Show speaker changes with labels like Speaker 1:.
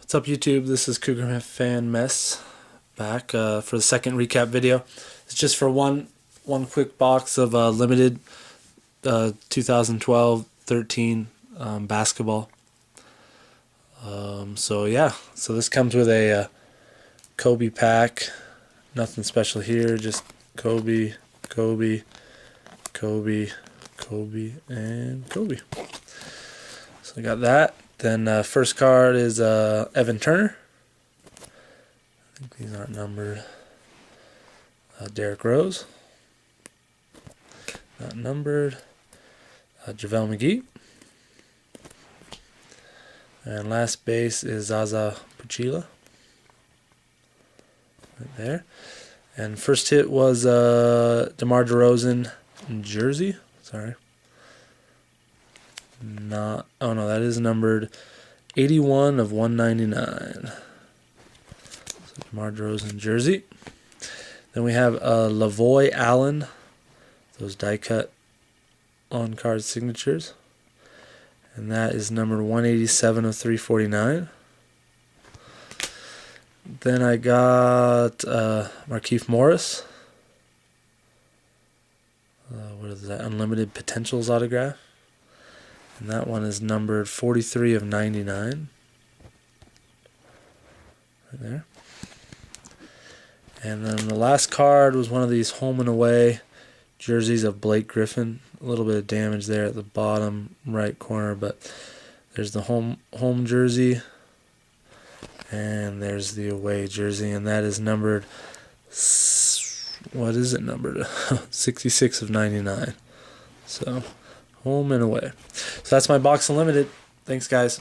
Speaker 1: What's up, YouTube? This is Cougarfanmess back for the second recap video. It's just for one quick box of limited 2012-13 basketball. So this comes with a Kobe pack. Nothing special here, just Kobe, and Kobe. So I got that. Then first card is Evan Turner. I think these aren't numbered. Derrick Rose. Not numbered. JaVale McGee. And last base is Zaza Pachulia. Right there. And first hit was DeMar DeRozan jersey. Sorry. Oh no, that is numbered 81 of 199. So DeMar DeRozan jersey. Then we have Lavoy Allen, those die cut on card signatures, and that is numbered 187 of 349. Then I got Markieff Morris. What is that? Unlimited Potentials autograph. And that one is numbered 43 of 99. Right there. And then the last card was one of these home and away jerseys of Blake Griffin. A little bit of damage there at the bottom right corner, but there's the home jersey. And there's the away jersey, and that is numbered, what is it numbered? 66 of 99. So home and away. So that's my box unlimited. Thanks, guys.